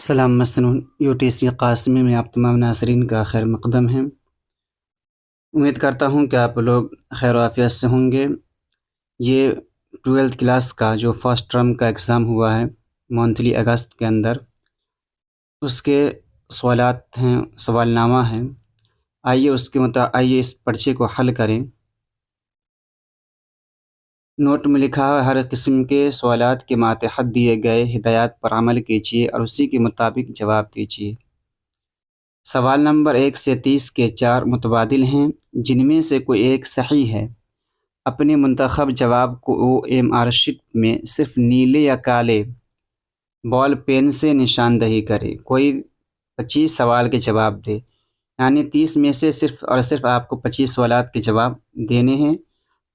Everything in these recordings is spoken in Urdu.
السلام مسنون UTC قاسمی میں آپ تمام ناظرین کا خیر مقدم ہے۔ امید کرتا ہوں کہ آپ لوگ خیر و عافیت سے ہوں گے۔ یہ 12th کلاس کا جو فرسٹ ٹرم کا ایگزام ہوا ہے منتھلی اگست کے اندر، اس کے سوالات ہیں، سوال نامہ ہیں۔ آئیے اس پرچے کو حل کریں۔ نوٹ میں لکھا ہے ہر قسم کے سوالات کے ماتحت دیے گئے ہدایات پر عمل کیجیے اور اسی کے مطابق جواب دیجیے۔ سوال نمبر 1 سے 30 کے 4 متبادل ہیں، جن میں سے کوئی ایک صحیح ہے۔ اپنے منتخب جواب کو OMR شیٹ میں صرف نیلے یا کالے بال پین سے نشاندہی کرے۔ کوئی 25 سوال کے جواب دے، یعنی 30 میں سے صرف اور صرف آپ کو 25 سوالات کے جواب دینے ہیں۔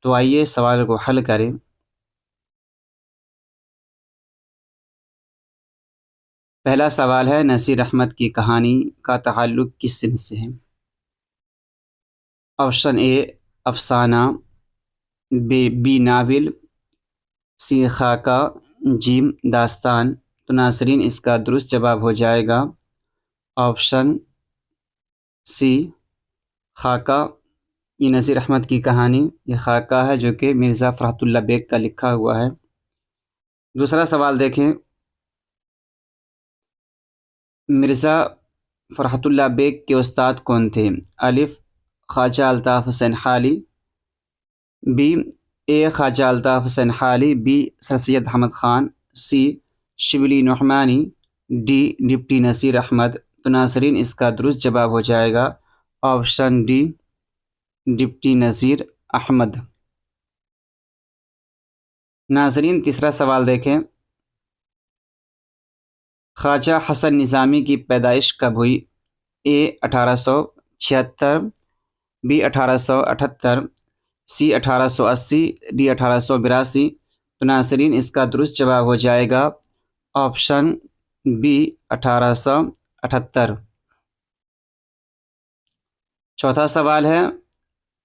تو آئیے سوال کو حل کریں۔ پہلا سوال ہے، نصیر احمد کی کہانی کا تعلق کس صنف سے ہے؟ آپشن اے افسانہ، بی ناول، سی خاکہ، جیم داستان۔ تو ناظرین اس کا درست جواب ہو جائے گا آپشن سی خاکہ۔ یہ نصیر احمد کی کہانی یہ خاکہ ہے جو کہ مرزا فرحت اللہ بیگ کا لکھا ہوا ہے۔ دوسرا سوال دیکھیں، مرزا فرحت اللہ بیگ کے استاد کون تھے؟ الف خواجہ Altaf Hussain Hali, be a Khwaja Altaf Hussain Hali, B sir Syed Ahmad Khan, C Shibli Nomani, D deputy Nazir Ahmad. تو ناظرین اس کا درست جواب ہو جائے گا option D deputy Nazir Ahmad. ناظرین تیسرا سوال دیکھیں، خواجہ حسن نظامی کی پیدائش کب ہوئی؟ اے 1876، بی 1878، سی 1880، ڈی 1882۔ تو ناظرین اس کا درست جواب ہو جائے گا آپشن بی 1878۔ چوتھا سوال ہے،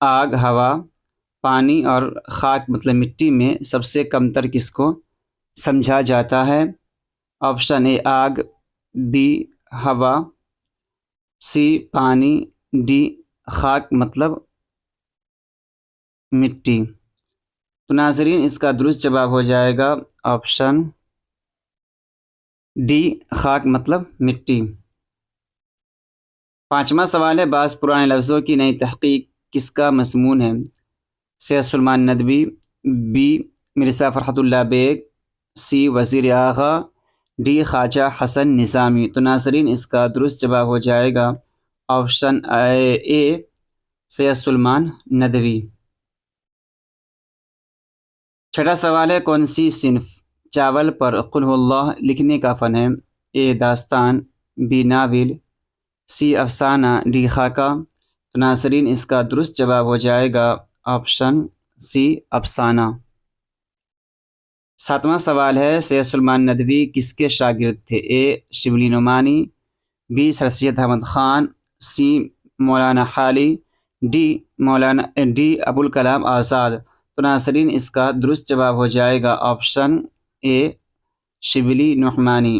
آگ، ہوا، پانی اور خاک مطلب مٹی میں سب سے کم تر کس کو سمجھا جاتا ہے؟ آپشن اے آگ، بی ہوا، سی پانی، ڈی خاک مطلب مٹی۔ تو ناظرین اس کا درست جواب ہو جائے گا آپشن ڈی خاک مطلب مٹی۔ پانچواں سوال ہے، بعض پرانے لفظوں کی نئی تحقیق کس کا مضمون ہے؟ Syed Sulaiman Nadvi, B Mirza Farhat Ullah Baig, C Wazir Ali, D خواجہ حسن نظامی۔ تو ناظرین اس کا درست جواب ہو جائے گا آپشن اے سید سلیمان ندوی۔ چھٹا سوال ہے، کون سی صنف چاول پر قل هو اللہ لکھنے کا فن ہے؟ اے داستان، بی ناول، سی افسانہ، ڈی خاکہ۔ تو ناظرین اس کا درست جواب ہو جائے گا آپشن سی افسانہ۔ ساتواں سوال ہے، سید سلیمان ندوی کس کے شاگرد تھے؟ اے شبلی نعمانی، بی سر سید احمد خان، سی مولانا حالی، ڈی ابوالکلام آزاد۔ تو ناظرین اس کا درست جواب ہو جائے گا آپشن اے شبلی نعمانی۔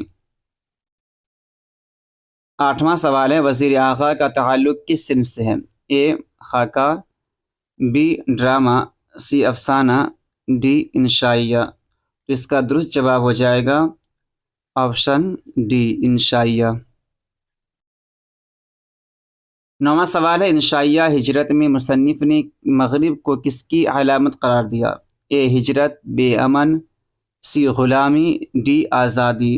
آٹھواں سوال ہے، وزیر اعلیٰ کا تعلق کس صنف سے ہے؟ اے خاکہ، بی ڈرامہ، سی افسانہ، ڈی انشائیہ۔ تو اس کا درست جواب ہو جائے گا آپشن ڈی انشائیہ۔ نواں سوال ہے، انشائیہ ہجرت میں مصنف نے مغرب کو کس کی علامت قرار دیا؟ اے ہجرت، بی امن، سی غلامی، ڈی آزادی۔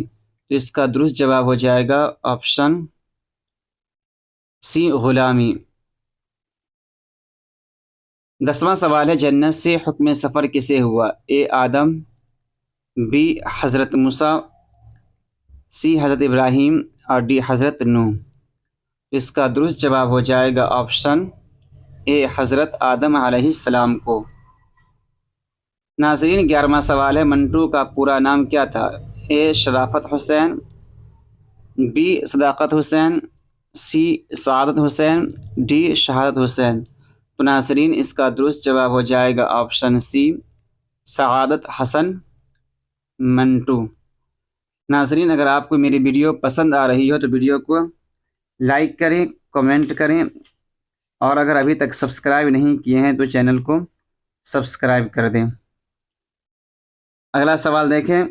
تو اس کا درست جواب ہو جائے گا آپشن سی غلامی۔ 10واں سوال ہے، جنت سے حکم سفر کسے ہوا؟ اے آدم، بی حضرت موسیٰ، سی حضرت ابراہیم اور ڈی حضرت نوح۔ اس کا درست جواب ہو جائے گا آپشن اے حضرت آدم علیہ السلام کو۔ ناظرین 11واں سوال ہے، منٹو کا پورا نام کیا تھا؟ اے شرافت حسین، بی صداقت حسین، سی سعادت حسین، ڈی شہادت حسین۔ تو ناظرین اس کا درست جواب ہو جائے گا آپشن سی سعادت حسن منٹو۔ ناظرین، اگر آپ کو میری ویڈیو پسند آ رہی ہو تو ویڈیو کو لائک کریں، کمنٹ کریں، اور اگر ابھی تک سبسکرائب نہیں کیے ہیں تو چینل کو سبسکرائب کر دیں۔ اگلا سوال دیکھیں۔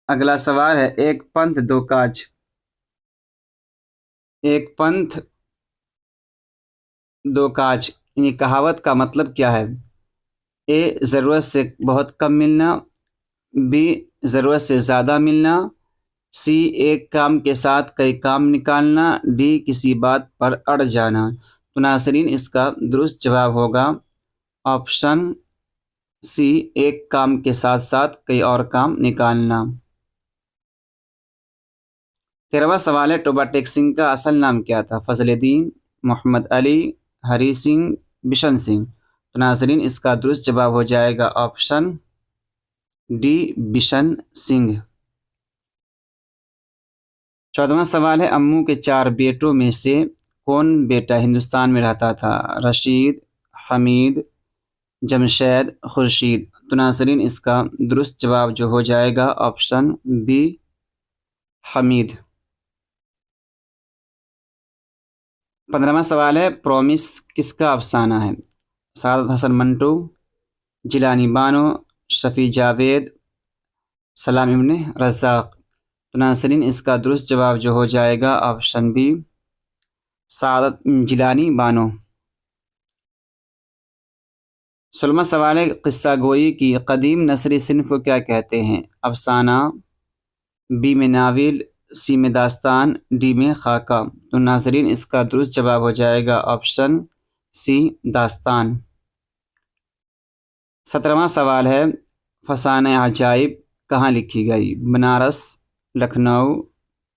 اگلا سوال ہے ایک پنتھ دو کاج۔ ایک پنتھ دو کاج یعنی کہاوت کا مطلب کیا ہے؟ اے ضرورت سے بہت کم ملنا، بی ضرورت سے زیادہ ملنا، سی ایک کام کے ساتھ کئی کام نکالنا، ڈی کسی بات پر اڑ جانا۔ تو ناظرین، اس کا درست جواب ہوگا آپشن سی، ایک کام کے ساتھ ساتھ کئی اور کام نکالنا۔ 13واں سوال ہے ٹوبا ٹیک سنگھ کا اصل نام کیا تھا؟ فضل الدین، محمد علی، ہری سنگھ، بشن سنگھ۔ تو ناظرین، اس کا درست جواب ہو جائے گا آپشن ڈی، بشن سنگھ۔ 14واں سوال ہے امو کے 4 بیٹوں میں سے کون بیٹا ہندوستان میں رہتا تھا؟ رشید، حمید، جمشید، خورشید۔ تو ناظرین، اس کا درست جواب جو ہو جائے گا آپشن بی، حمید۔ 15واں سوال ہے پرومس کس کا افسانہ ہے؟ سعادت حسن منٹو، جیلانی بانو، شفیع جاوید، سلام ابن رزاق۔ تو ناظرین، اس کا درست جواب جو ہو جائے گا آپشن بی، سعادت جیلانی بانو۔ 16واں سوال ہے قصہ گوئی کی قدیم نثری صنف کو کیا کہتے ہیں؟ افسانہ، بی میں ناول، سی میں داستان، ڈی میں خاکہ۔ تو ناظرین، اس کا درست جواب ہو جائے گا آپشن سی، داستان۔ 17واں سوال ہے فسانہ عجائب کہاں لکھی گئی؟ بنارس، لکھنؤ،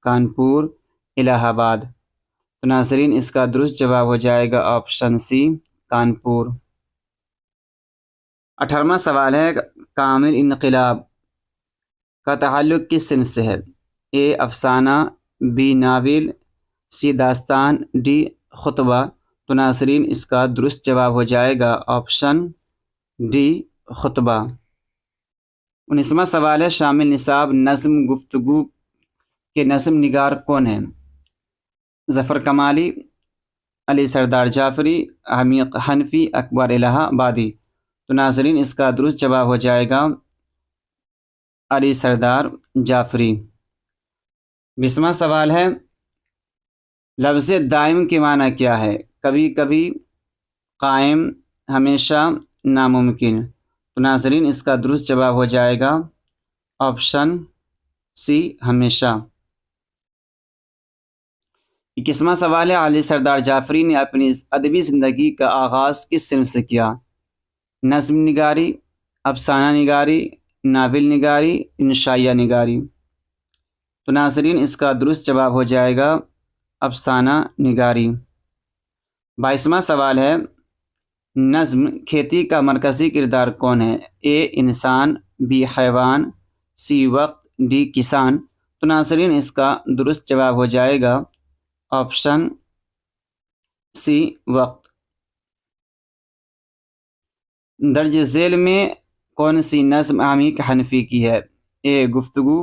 کانپور، الہ آباد۔ تو ناظرین، اس کا درست جواب ہو جائے گا آپشن سی، کانپور۔ 18واں سوال ہے کامل انقلاب کا تعلق کس صنف سے ہے؟ اے افسانہ، بی ناول، سی داستان، ڈی خطبہ۔ تو ناظرین، اس کا درست جواب ہو جائے گا آپشن ڈی، خطبہ۔ 19واں سوال ہے شامل نصاب نظم گفتگو کے نظم نگار کون ہیں؟ ظفر کمالی، علی سردار جعفری، عمیق حنفی، اکبر الہ آبادی۔ تو ناظرین، اس کا درست جواب ہو جائے گا علی سردار جعفری۔ 20واں سوال ہے لفظ دائم کے معنی کیا ہے؟ کبھی کبھی، قائم، ہمیشہ، ناممکن۔ تو ناظرین، اس کا درست جواب ہو جائے گا آپشن سی، ہمیشہ۔ 21واں سوال ہے علی سردار جعفری نے اپنی ادبی زندگی کا آغاز کس صنف سے کیا؟ نظم نگاری، افسانہ نگاری، ناول نگاری، انشائیہ نگاری۔ تو ناظرین، اس کا درست جواب ہو جائے گا افسانہ نگاری۔ 22واں سوال ہے نظم کھیتی کا مرکزی کردار کون ہے؟ اے انسان، بی حیوان، سی وقت، ڈی کسان۔ تو ناظرین، اس کا درست جواب ہو جائے گا آپشن سی، وقت۔ درج ذیل میں کون سی نظم عمیق حنفی کی ہے؟ اے گفتگو،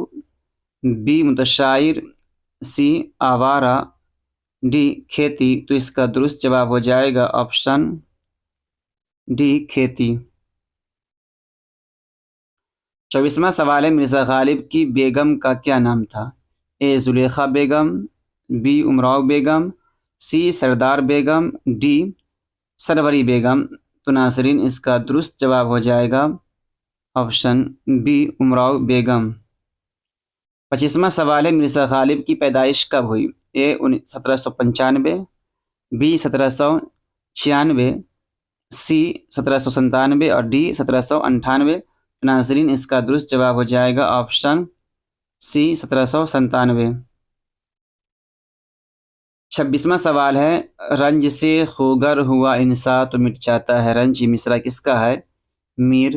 بی متشاعر، سی آوارہ، ڈی کھیتی۔ تو اس کا درست جواب ہو جائے گا آپشن ڈی، کھیتی۔ 24واں سوال ہے مرزا غالب کی بیگم کا کیا نام تھا؟ اے زلیخا بیگم، be Umrao Begum, C Sardar Begum, D سروری بیگم۔ تو ناظرین، اس کا درست جواب ہو جائے گا آپشن بی، امراؤ بیگم۔ 25واں سوال ہے مرزا غالب کی پیدائش کب ہوئی؟ اے 1795، بی 1796، سی 1797 اور ڈی 1798۔ ناظرین، اس کا درست جواب ہو جائے گا آپشن سی، 1797۔ 26واں سوال ہے رنج سے خوگر ہوا انسان تو مٹ جاتا ہے رنج، یہ مصرع کس کا ہے؟ میر،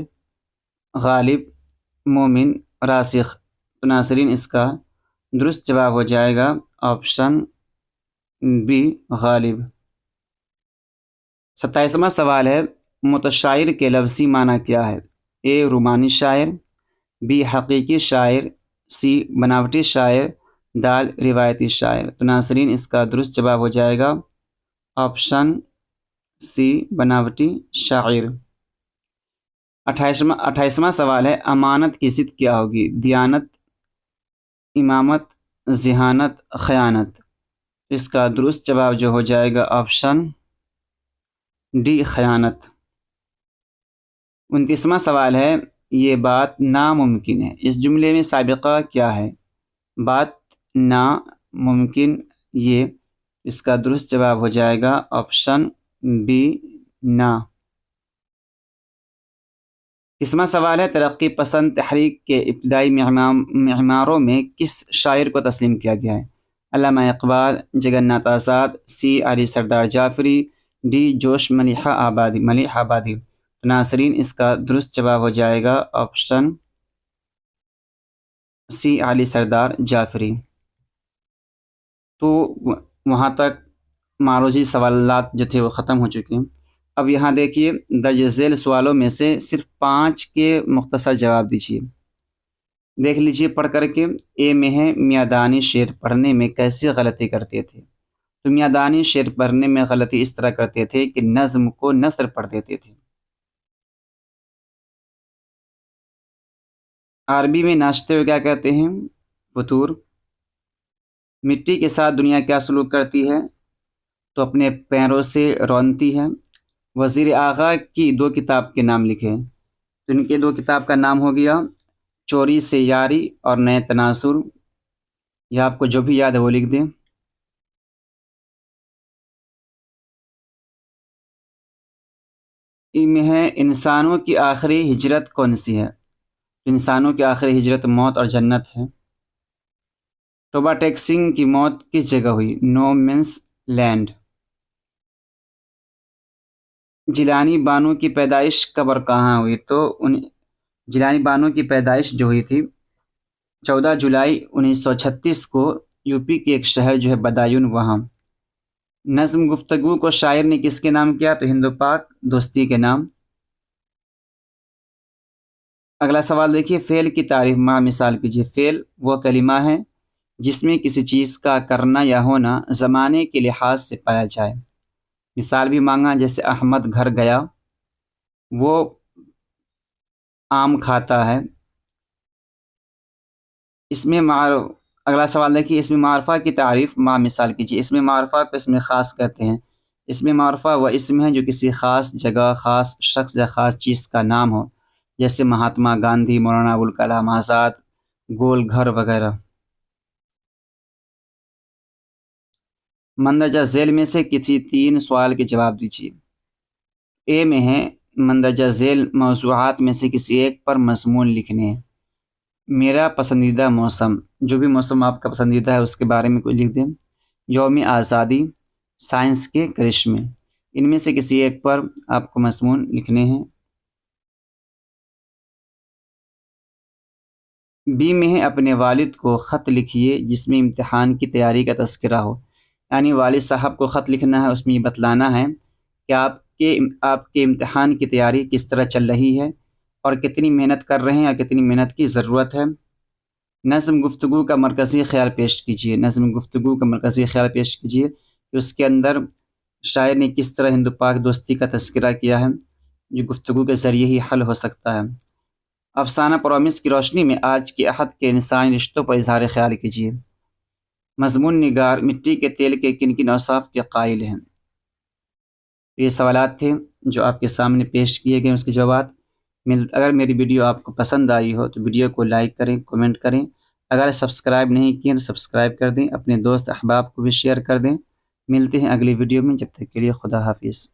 غالب، مومن، راسخ۔ تو ناظرین، اس کا درست جواب ہو جائے گا آپشن بی، غالب۔ 27واں سوال ہے متشاعر کے لفظی معنی کیا ہے؟ اے رومانی شاعر، بی حقیقی شاعر، سی بناوٹی شاعر، دال روایتی شاعر۔ تو ناظرین اس کا درست جواب ہو جائے گا آپشن سی بناوٹی شاعر۔ 28واں سوال ہے امانت کی ضد کیا ہوگی؟ دیانت، امامت، ذہانت، خیانت۔ اس کا درست جواب جو ہو جائے گا آپشن ڈی خیانت۔ 29واں سوال ہے یہ بات ناممکن ہے، اس جملے میں سابقہ کیا ہے؟ بات ناممکن یہ، اس کا درست جواب ہو جائے گا آپشن بی نا۔ 30واں سوال ہے ترقی پسند تحریک کے ابتدائی معماروں میں کس شاعر کو تسلیم کیا گیا ہے؟ علامہ اقبال، جگن ناتھ آزاد، سی علی سردار جعفری، ڈی جوش ملیح آبادی۔ ناظرین اس کا درست جواب ہو جائے گا آپشن سی علی سردار جعفری۔ تو وہاں تک معروضی سوالات جو تھے وہ ختم ہو چکے ہیں۔ اب یہاں دیکھیے درج ذیل سوالوں میں سے صرف 5 کے مختصر جواب دیجیے۔ دیکھ لیجیے پڑھ کر کے۔ اے میں ہے میاں دانی شعر پڑھنے میں کیسی غلطی کرتے تھے؟ تو میاں دانی شعر پڑھنے میں غلطی اس طرح کرتے تھے کہ نظم کو نثر پڑھ دیتے تھے۔ عربی میں ناشتے کو کیا کہتے ہیں؟ فطور۔ مٹی کے ساتھ دنیا کیا سلوک کرتی ہے؟ تو اپنے پیروں سے رونتی ہے۔ وزیر آغا کی 2 کتاب کے نام لکھیں۔ تو ان کے 2 کتاب کا نام ہو گیا چوری سے یاری اور نئے تناظر۔ یا آپ کو جو بھی یاد ہے وہ لکھ دیں۔ میں ہے انسانوں کی آخری ہجرت کون سی ہے؟ انسانوں کی آخری ہجرت موت اور جنت ہے۔ ٹوبا ٹیک سنگھ کی موت کس جگہ ہوئی؟ نو مینس لینڈ۔ جیلانی بانو کی پیدائش کب اور کہاں ہوئی؟ تو جیلانی بانو کی پیدائش جو ہوئی تھی 14 جولائی 1936 کو یو پی کے ایک شہر جو ہے بدایون وہاں۔ نظم گفتگو کو شاعر نے کس کے نام کیا؟ تو ہند و پاک دوستی کے نام۔ اگلا سوال دیکھیے فعل کی تعریف مع مثال کیجیے۔ فعل وہ کلمہ ہے جس میں کسی چیز کا کرنا یا ہونا زمانے کے لحاظ سے پایا جائے۔ مثال بھی مانگا جیسے احمد گھر گیا، وہ آم کھاتا ہے۔ اس میں اگلا سوال دیکھیے اس میں معرفہ کی تعریف مع مثال کیجیے۔ اس میں معرفہ کو اسم خاص کہتے ہیں۔ اس میں معرفہ وہ اسم ہے جو کسی خاص جگہ، خاص شخص یا خاص چیز کا نام ہو، جیسے مہاتما گاندھی، مولانا ابوالکلام آزاد، گول گھر وغیرہ۔ مندرجہ ذیل میں سے کسی 3 سوال کے جواب دیجیے۔ اے میں ہے مندرجہ ذیل موضوعات میں سے کسی ایک پر مضمون لکھنے ہیں۔ میرا پسندیدہ موسم، جو بھی موسم آپ کا پسندیدہ ہے اس کے بارے میں کوئی لکھ دیں۔ یوم آزادی، سائنس کے کرشمے۔ ان میں سے کسی ایک پر آپ کو مضمون لکھنے ہیں۔ بی میں ہے اپنے والد کو خط لکھیے جس میں امتحان کی تیاری کا تذکرہ ہو۔ یعنی والد صاحب کو خط لکھنا ہے، اس میں یہ بتلانا ہے کہ آپ کے امتحان کی تیاری کس طرح چل رہی ہے اور کتنی محنت کر رہے ہیں اور کتنی محنت کی ضرورت ہے۔ نظم گفتگو کا مرکزی خیال پیش کیجیے۔ نظم گفتگو کا مرکزی خیال پیش کیجیے کہ اس کے اندر شاعر نے کس طرح ہند و پاک دوستی کا تذکرہ کیا ہے، جو گفتگو کے ذریعے ہی حل ہو سکتا ہے۔ افسانہ پرومس کی روشنی میں آج کے عہد کے انسانی رشتوں پر اظہار خیال کیجیے۔ مضمون نگار مٹی کے تیل کے کن کن اوصاف کے قائل ہیں؟ یہ سوالات تھے جو آپ کے سامنے پیش کیے گئے، اس کے جوابات۔ اگر میری ویڈیو آپ کو پسند آئی ہو تو ویڈیو کو لائک کریں، کومنٹ کریں۔ اگر سبسکرائب نہیں کیے تو سبسکرائب کر دیں، اپنے دوست احباب کو بھی شیئر کر دیں۔ ملتے ہیں اگلی ویڈیو میں، جب تک کے لیے خدا حافظ۔